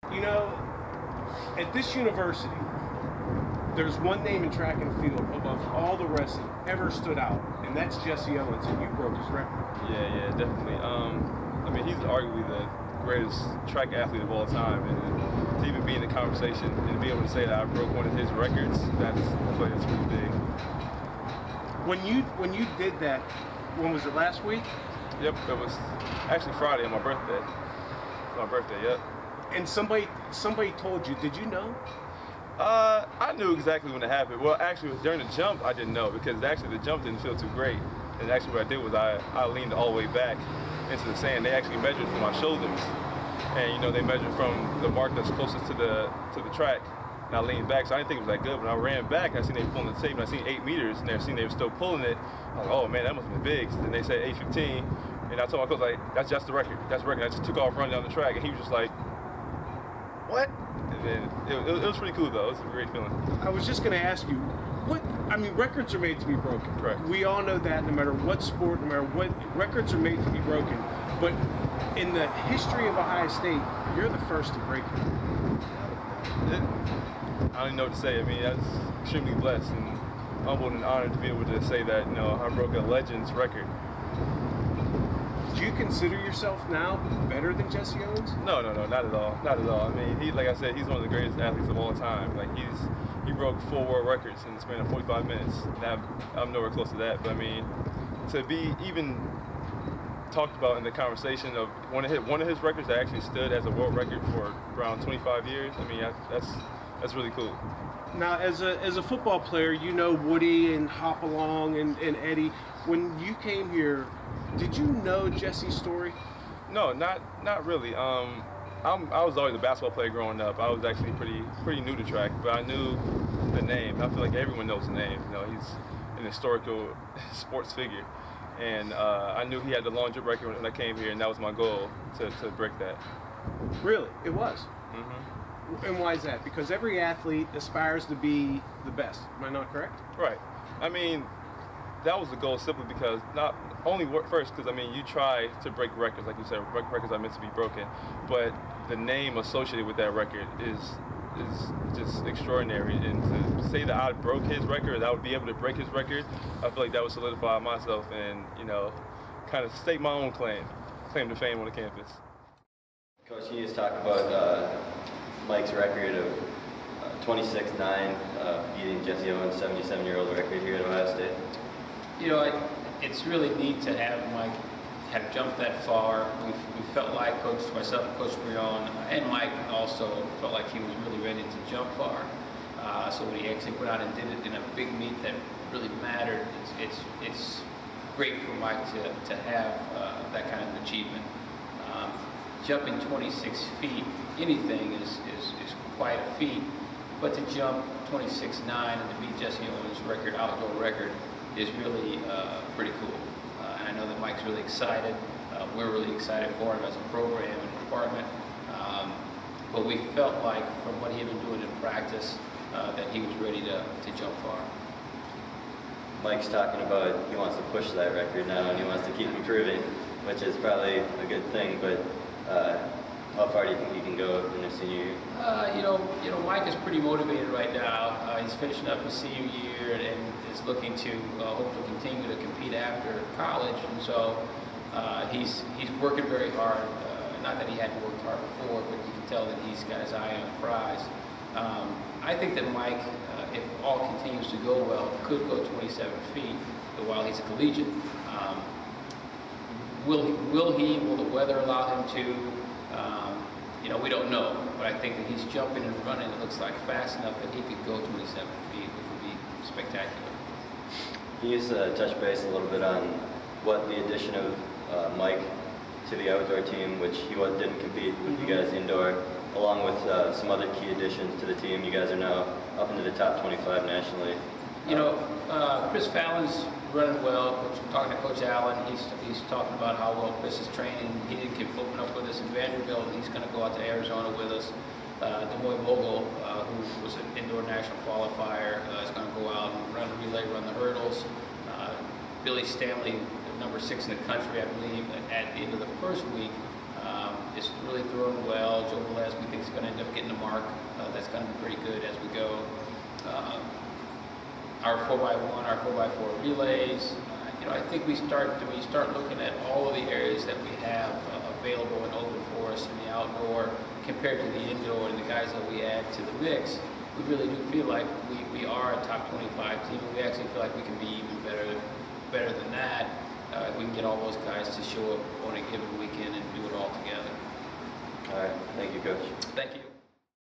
You know, at this university, there's one name in track and field above all the rest that ever stood out, and that's Jesse Owens, and you broke his record. Yeah, definitely. I mean, he's arguably the greatest track athlete of all time, and to even be in the conversation and to be able to say that I broke one of his records, I feel like that's pretty big. When you did that, when was it, last week? Yep, it was actually Friday on my birthday. My birthday, yep. And somebody told you, did you know? I knew exactly when it happened. Well, actually, during the jump, I didn't know because actually the jump didn't feel too great. And actually what I did was I leaned all the way back into the sand. They actually measured from my shoulders. And, you know, they measured from the mark that's closest to the track. And I leaned back, so I didn't think it was that good. When I ran back, I seen they were pulling the tape, and I seen 8 meters, and they were still pulling it. I was like, oh man, that must have been big. And they said 8:15, and I told my coach, like, that's just the record. That's the record. I just took off running down the track, and he was just like, what? And then it was pretty cool though. It was a great feeling. I was just going to ask you, records are made to be broken. Correct. We all know that no matter what sport, no matter what, records are made to be broken. But in the history of Ohio State, you're the first to break it. I don't even know what to say. I mean, I was extremely blessed and humbled and honored to be able to say that, you know, I broke a legend's record. Do you consider yourself now better than Jesse Owens? No, not at all. Not at all. I mean, like I said, he's one of the greatest athletes of all time. Like he broke 4 world records in the span of 45 minutes. And I'm nowhere close to that. But I mean, to be even talked about in the conversation of one of his records that actually stood as a world record for around 25 years. I mean, that's really cool. Now, as a football player, you know Woody and Hopalong and Eddie. When you came here, did you know Jesse's story? No, not really. I was always a basketball player growing up. I was actually pretty new to track, but I knew the name. I feel like everyone knows the name. You know, he's an historical sports figure, and I knew he had the long jump record when I came here, and that was my goal to break that. Really, it was. Mm-hmm. And why is that? Because every athlete aspires to be the best. Am I not correct? Right. I mean, that was the goal simply because not only first because I mean you try to break records, like you said, records are meant to be broken, but the name associated with that record is just extraordinary. And to say that I broke his record, that I would be able to break his record, I feel like that would solidify myself and, you know, kind of stake my own claim to fame on the campus. Coach, you just talked about Mike's record of 26-9, beating Jesse Owens' 77-year-old record here at Ohio State. You know, it's really neat to have Mike have jumped that far. We felt like, myself and Coach Brion, and Mike also felt like he was really ready to jump far. So when he actually went out and did it in a big meet that really mattered, it's great for Mike to have that kind of achievement. Jumping 26 feet, anything is quite a feat, but to jump 26.9 and to beat Jesse Owens' record, outdoor record, is really pretty cool. And I know that Mike's really excited. We're really excited for him as a program and department. But we felt like from what he had been doing in practice that he was ready to jump far. Mike's talking about he wants to push that record now and he wants to keep improving, which is probably a good thing, but how far do you think he can go in his senior year? You know, Mike is pretty motivated right now. He's finishing up his senior year and is looking to hopefully continue to compete after college. And so he's working very hard. Not that he hadn't worked hard before, but you can tell that he's got his eye on the prize. I think that Mike, if all continues to go well, could go 27 feet while he's a collegiate. Will the weather allow him to? You know, we don't know, but I think that he's jumping and running. It looks like fast enough that he could go 27 feet, which would be spectacular. Can you just touch base a little bit on what the addition of Mike to the outdoor team, which he didn't compete with you guys indoor, along with some other key additions to the team? You guys are now up into the top 25 nationally. You know, Chris Fallon's running well. Talking to Coach Allen, he's talking about how well Chris is training. He didn't keep open up with us in Vanderbilt. He's going to go out to Arizona with us. Demoy Mogul, who was an indoor national qualifier, is going to go out and run the relay, run the hurdles. Billy Stanley, number 6 in the country, I believe, at the end of the first week, just really throwing well. Joe Velez, we think, is going to end up getting a mark. That's going to be pretty good as we go. Our 4x1, our 4x4 relays. I think when you start looking at all of the areas that we have available and open for us in the outdoor compared to the indoor and the guys that we add to the mix, we really do feel like we are a top 25 team. We actually feel like we can be even better than that if we can get all those guys to show up on a given weekend and do it all together. All right. Thank you, Coach. Thank you.